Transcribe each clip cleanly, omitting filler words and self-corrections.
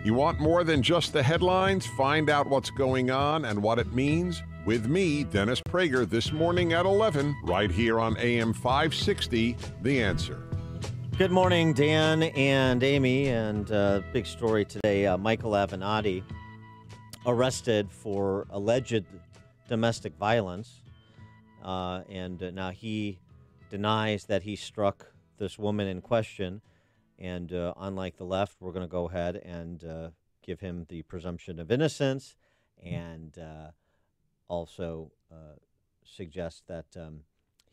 You want more than just the headlines? Find out what's going on and what it means with me, Dennis Prager, this morning at 11, right here on AM 560, The Answer. Good morning, Dan and Amy, and big story today. Michael Avenatti arrested for alleged domestic violence, and now he denies that he struck this woman in question. And unlike the left, we're going to go ahead and give him the presumption of innocence and also suggest that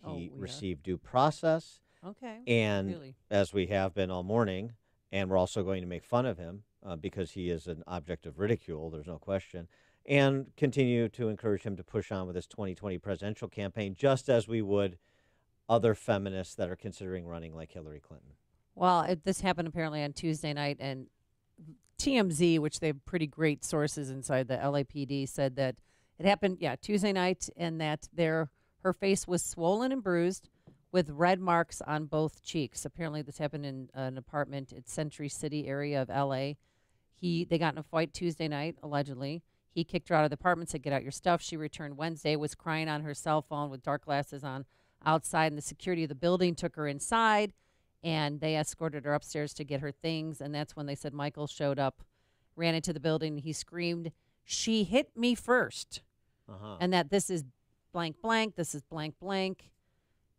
he received due process. Okay. And really? as we have been all morning, and we're also going to make fun of him because he is an object of ridicule, there's no question, and continue to encourage him to push on with his 2020 presidential campaign, just as we would other feminists that are considering running like Hillary Clinton. Well, this happened apparently on Tuesday night, and TMZ, which they have pretty great sources inside the LAPD, said that it happened, Tuesday night, and that her face was swollen and bruised with red marks on both cheeks. Apparently, this happened in an apartment at Century City area of LA. They got in a fight Tuesday night, allegedly. He kicked her out of the apartment, said, "Get out your stuff." She returned Wednesday, was crying on her cell phone with dark glasses on outside, and the security of the building took her inside, and they escorted her upstairs to get her things. And that's when they said Michael showed up, ran into the building. He screamed, "She hit me first." And that this is blank, blank, this is blank, blank.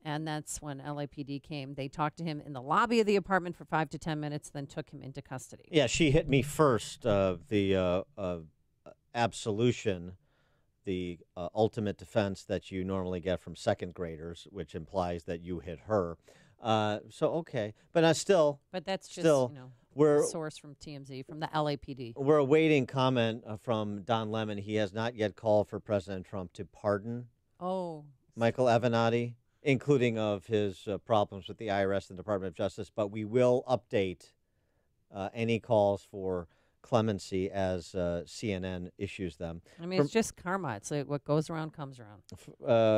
And that's when LAPD came. They talked to him in the lobby of the apartment for 5 to 10 minutes, then took him into custody. Yeah, she hit me first. The absolution, the ultimate defense that you normally get from second graders, which implies that you hit her. Okay. But still. But that's just, we're a source from TMZ, from the LAPD. We're awaiting comment from Don Lemon. He has not yet called for President Trump to pardon Michael Avenatti, including of his problems with the IRS and the Department of Justice. But we will update any calls for clemency as CNN issues them. I mean, it's just karma. It's like what goes around comes around.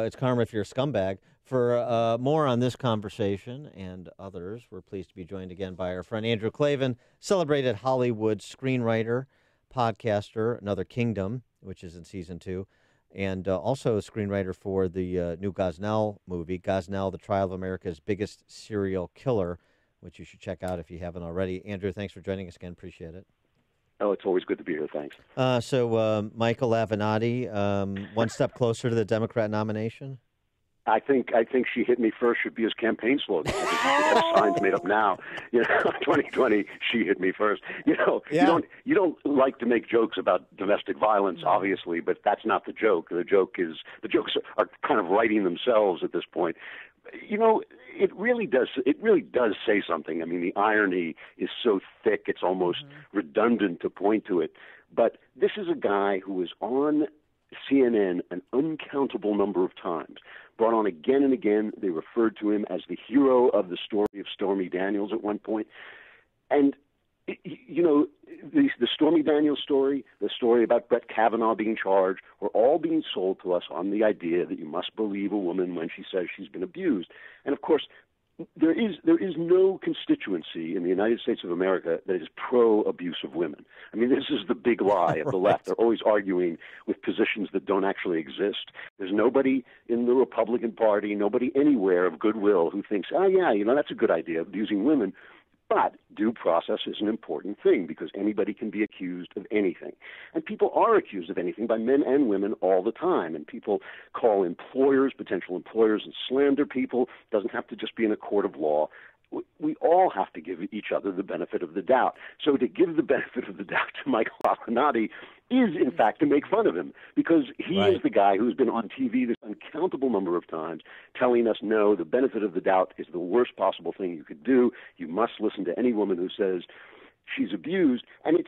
It's karma if you're a scumbag. For more on this conversation and others, we're pleased to be joined again by our friend Andrew Klavan, celebrated Hollywood screenwriter, podcaster, Another Kingdom, which is in season 2, and also a screenwriter for the new Gosnell movie, Gosnell, The Trial of America's Biggest Serial Killer, which you should check out if you haven't already. Andrew, thanks for joining us again. Appreciate it. Oh, it's always good to be here. Thanks. So Michael Avenatti, one step closer to the Democrat nomination? I think "She hit me first" should be his campaign slogan. That sign's made up now. 2020, she hit me first. You don't like to make jokes about domestic violence, obviously, but that's not the joke. The jokes are kind of writing themselves at this point. It really does say something. I mean, the irony is so thick, it's almost redundant to point to it. But this is a guy who was on CNN an uncountable number of times, brought on again and again. They referred to him as the hero of the story of Stormy Daniels at one point. And, the Stormy Daniels story, the story about Brett Kavanaugh being charged, were all being sold to us on the idea that you must believe a woman when she says she's been abused. And, of course, there is no constituency in the United States of America that is pro-abuse of women. I mean, this is the big lie of the left. They're always arguing with positions that don't actually exist. There's nobody in the Republican Party, nobody anywhere of goodwill who thinks, that's a good idea, abusing women. But due process is an important thing because anybody can be accused of anything. And people are accused of anything by men and women all the time. And people call potential employers, and slander people. It doesn't have to just be in a court of law. We all have to give each other the benefit of the doubt. So to give the benefit of the doubt to Michael Avenatti is, in fact, to make fun of him, because he is the guy who's been on TV this uncountable number of times telling us, no, the benefit of the doubt is the worst possible thing you could do. You must listen to any woman who says she's abused. And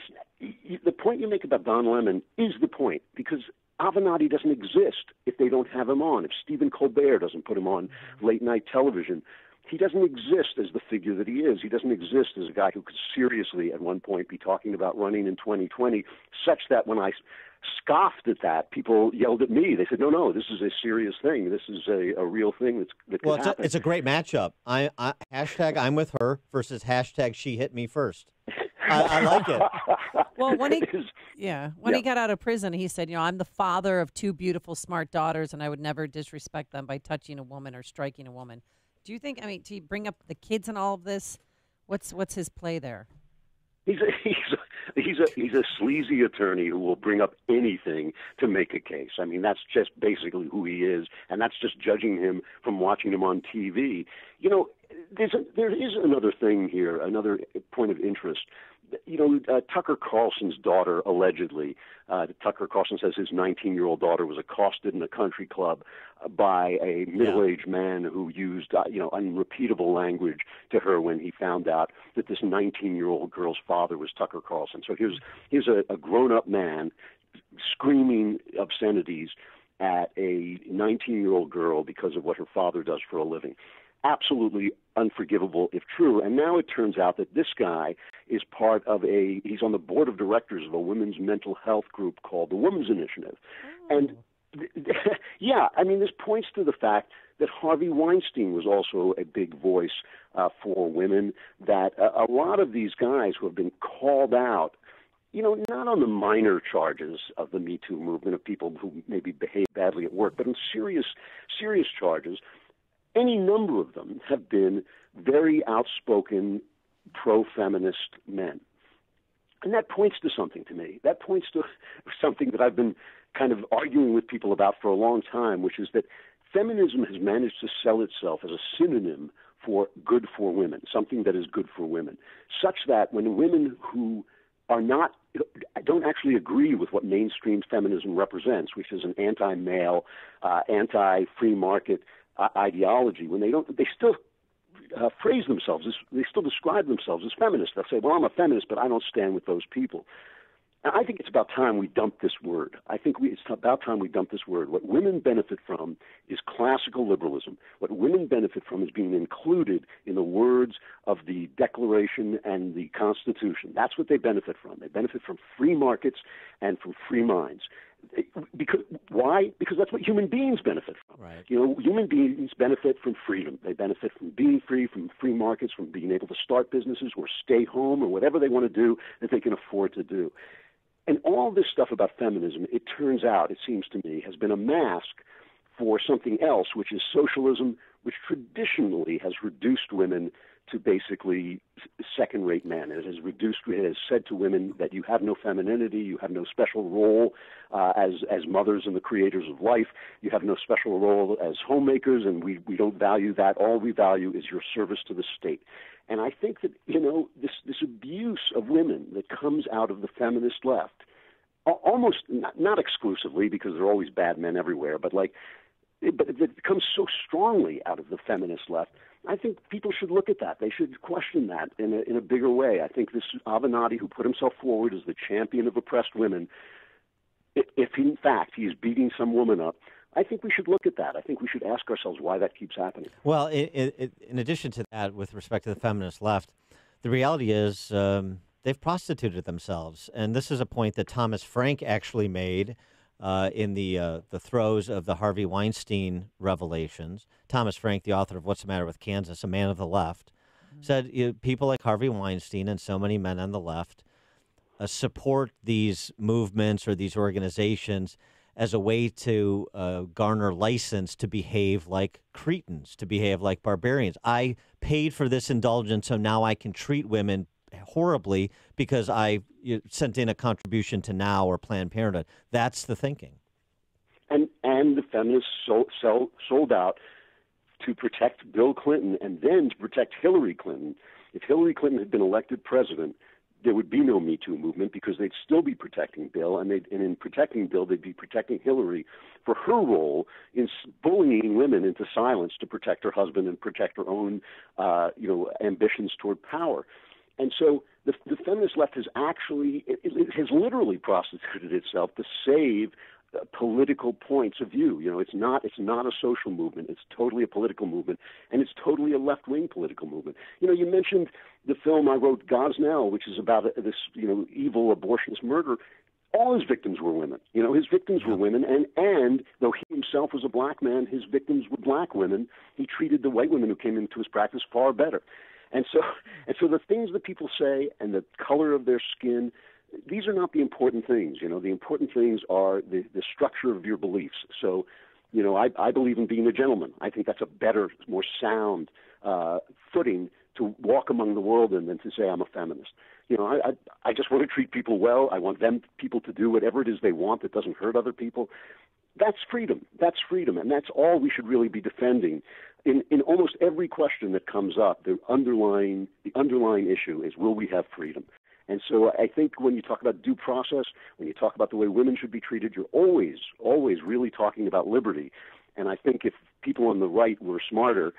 the point you make about Don Lemon is the point, because Avenatti doesn't exist if they don't have him on. If Stephen Colbert doesn't put him on late-night television, he doesn't exist as the figure that he is. He doesn't exist as a guy who could seriously at one point be talking about running in 2020, such that when I scoffed at that, people yelled at me. They said, no, this is a serious thing. This is a real thing that could happen. It's a great matchup. Hashtag I'm with her versus hashtag she hit me first. I like it. Well, when he Yeah. he got out of prison, he said, I'm the father of two beautiful, smart daughters, and I would never disrespect them by touching a woman or striking a woman. Do you think? I mean, to bring up the kids and all of this, what's his play there? He's a sleazy attorney who will bring up anything to make a case. I mean, that's just basically who he is, and that's just judging him from watching him on TV. There is another thing here, another point of interest. Tucker Carlson's daughter, allegedly, Tucker Carlson says his 19-year-old daughter was accosted in a country club by a middle-aged man who used, unrepeatable language to her when he found out that this 19-year-old girl's father was Tucker Carlson. So here's a grown-up man screaming obscenities at a 19-year-old girl because of what her father does for a living. Absolutely unforgivable if true. And now it turns out that this guy is he's on the board of directors of a women's mental health group called the Women's Initiative. Oh. And this points to the fact that Harvey Weinstein was also a big voice for women, that a lot of these guys who have been called out, not on the minor charges of the Me Too movement of people who maybe behave badly at work, but in serious charges, any number of them have been very outspoken pro-feminist men. And that points to something to me. That points to something that I've been kind of arguing with people about for a long time, which is that feminism has managed to sell itself as a synonym for good for women, something that is good for women, such that when women who don't actually agree with what mainstream feminism represents, which is an anti-male, anti-free market ideology, when they still phrase themselves they still describe themselves as feminists. They'll say, well, I'm a feminist, but I don't stand with those people. And I think it's about time we dump this word. It's about time we dump this word. What women benefit from is classical liberalism. What women benefit from is being included in the words of the Declaration and the Constitution. That's what they benefit from. They benefit from free markets and from free minds. Why? Because that's what human beings benefit from. Right. Human beings benefit from freedom. They benefit from being free, from free markets, from being able to start businesses or stay home or whatever they want to do that they can afford to do. And all this stuff about feminism, it turns out, it seems to me, has been a mask for something else, which is socialism, which traditionally has reduced women to basically second-rate men. It has said to women that you have no femininity, you have no special role as mothers and the creators of life, you have no special role as homemakers, and we don't value that. All we value is your service to the state. And I think that, this abuse of women that comes out of the feminist left, almost, not exclusively, because there are always bad men everywhere, but it comes so strongly out of the feminist left. I think people should look at that. They should question that in a bigger way. I think this Avenatti, who put himself forward as the champion of oppressed women, if in fact he is beating some woman up, I think we should look at that. I think we should ask ourselves why that keeps happening. Well, in addition to that, with respect to the feminist left, the reality is they've prostituted themselves. And this is a point that Thomas Frank actually made in the throes of the Harvey Weinstein revelations. Thomas Frank, the author of What's the Matter with Kansas, a man of the left, said people like Harvey Weinstein and so many men on the left support these movements or these organizations as a way to garner license to behave like cretins, to behave like barbarians. I paid for this indulgence, so now I can treat women horribly because I sent in a contribution to Now or Planned Parenthood. That's the thinking. And the feminists sold out to protect Bill Clinton and then to protect Hillary Clinton. If Hillary Clinton had been elected president, there would be no Me Too movement because they'd still be protecting Bill, and in protecting Bill, they'd be protecting Hillary for her role in bullying women into silence to protect her husband and protect her own, ambitions toward power. And so the feminist left has actually, it has literally prostituted itself to save political points of view. It's not a social movement. It's totally a political movement, and it's totally a left-wing political movement. You mentioned the film I wrote, Gosnell, which is about this, evil abortionist murder. All his victims were women. His victims were women, and though he himself was a black man, his victims were black women. He treated the white women who came into his practice far better. And so the things that people say and the color of their skin, these are not the important things. The important things are the structure of your beliefs. So, I believe in being a gentleman. I think that's a better, more sound footing to walk among the world in than to say I'm a feminist. I just want to treat people well. I want people to do whatever it is they want that doesn't hurt other people. That's freedom. That's freedom, and that's all we should really be defending. In almost every question that comes up, the underlying issue is, will we have freedom? And so I think when you talk about due process, when you talk about the way women should be treated, you're always really talking about liberty. And I think if people on the right were smarter,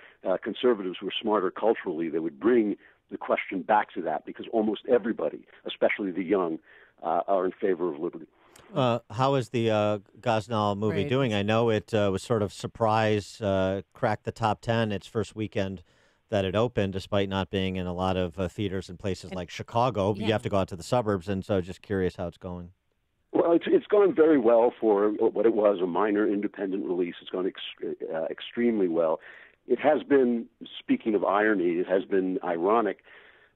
conservatives were smarter culturally, they would bring the question back to that, because almost everybody, especially the young, are in favor of liberty. How is the Gosnell movie doing? I know it was sort of surprise, cracked the top 10 its first weekend that it opened, despite not being in a lot of theaters in places like Chicago. Yeah. You have to go out to the suburbs, and so just curious how it's going. Well, it's gone very well for what it was, a minor independent release. It's gone extremely well. It has been, speaking of irony, it has been ironic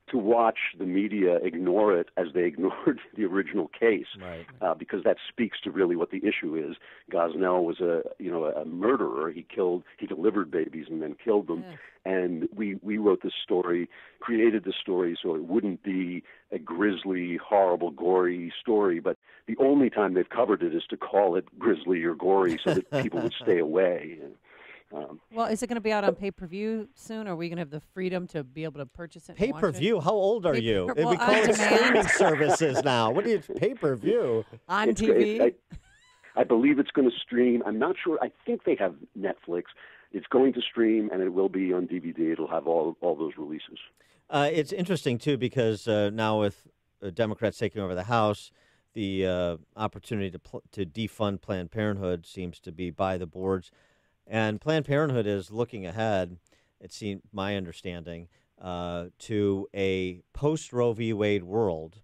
to watch the media ignore it as they ignored the original case, right. Because that speaks to really what the issue is. Gosnell was a murderer. He delivered babies and then killed them. Yeah. And we wrote this story, created the story so it wouldn't be a grisly, horrible, gory story. But the only time they've covered it is to call it grisly or gory so that people would stay away. Well, is it going to be out on pay-per-view soon, or are we going to have the freedom to be able to purchase it? Pay-per-view? How old are you? Well, we call it streaming services now. What do you pay-per-view? On TV? I believe it's going to stream. I'm not sure. I think they have Netflix. It's going to stream, and it will be on DVD. It'll have all those releases. It's interesting, too, because now with Democrats taking over the House, the opportunity to defund Planned Parenthood seems to be by the boards. And Planned Parenthood is looking ahead, it seems, my understanding, to a post-Roe v. Wade world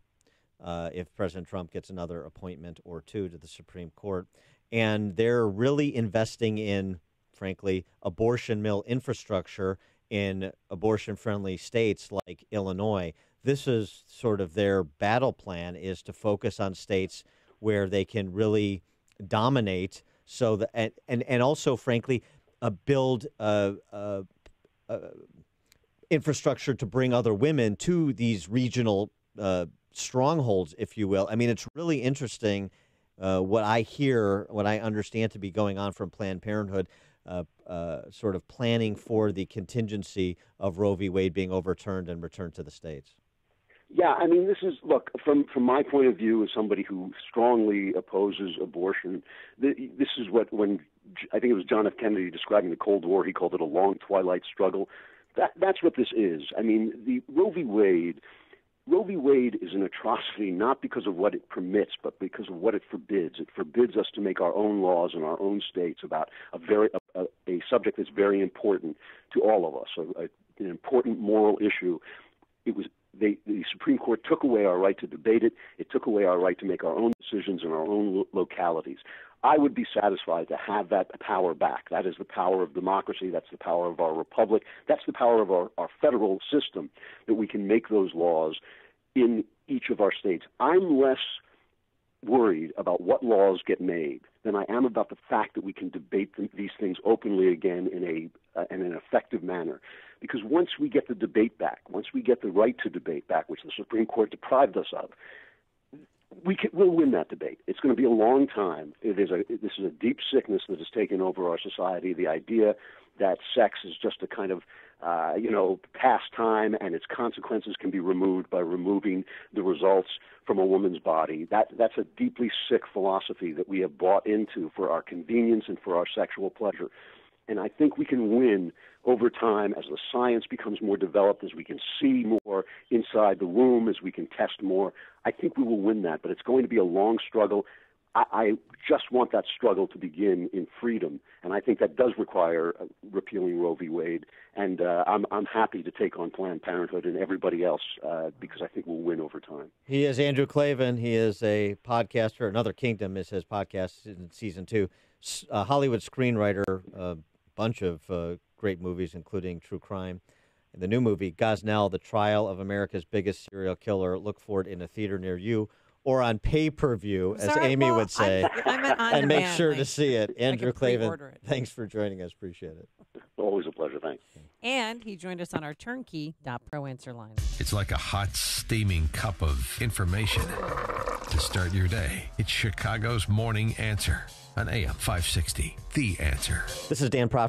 if President Trump gets another appointment or two to the Supreme Court. And they're really investing in, frankly, abortion mill infrastructure in abortion-friendly states like Illinois. This is sort of their battle plan, is to focus on states where they can really dominate. So that and also, frankly, build infrastructure to bring other women to these regional strongholds, if you will. I mean, it's really interesting what I hear, what I understand to be going on from Planned Parenthood, sort of planning for the contingency of Roe v. Wade being overturned and returned to the states. Yeah, I mean, this is, look, from my point of view as somebody who strongly opposes abortion, this is when I think it was John F. Kennedy describing the Cold War, he called it a long twilight struggle. That's what this is. I mean, the Roe v. Wade is an atrocity not because of what it permits, but because of what it forbids. It forbids us to make our own laws in our own states about a subject that's very important to all of us, an important moral issue. The Supreme Court took away our right to debate it. It took away our right to make our own decisions in our own localities. I would be satisfied to have that power back. That is the power of democracy. That's the power of our republic. That's the power of our federal system, that we can make those laws in each of our states. I'm less worried about what laws get made than I am about the fact that we can debate these things openly again in an effective manner. Because once we get the debate back, once we get the right to debate back, which the Supreme Court deprived us of, we'll win that debate. It's going to be a long time. This is a deep sickness that has taken over our society, the idea that sex is just a kind of pastime, and its consequences can be removed by removing the results from a woman's body. That's a deeply sick philosophy that we have bought into for our convenience and for our sexual pleasure. And I think we can win over time as the science becomes more developed, as we can see more inside the womb, as we can test more. I think we will win that, but it's going to be a long struggle. I just want that struggle to begin in freedom, and I think that does require repealing Roe v. Wade. And I'm happy to take on Planned Parenthood and everybody else because I think we'll win over time. He is Andrew Klavan. He is a podcaster. Another Kingdom is his podcast in season 2. Hollywood screenwriter, a bunch of great movies, including True Crime. The new movie, Gosnell, The Trial of America's Biggest Serial Killer. Look for it in a theater near you or on pay-per-view, as Sorry, Amy well, would say. I meant on And make demand, sure like, to see it. Andrew Klavan, pre-order it. thanks for joining us. Appreciate it. Always a pleasure. Thanks. And he joined us on our turnkey.pro answer line. It's like a hot, steaming cup of information to start your day. It's Chicago's Morning Answer on AM 560. The Answer. This is Dan Proft.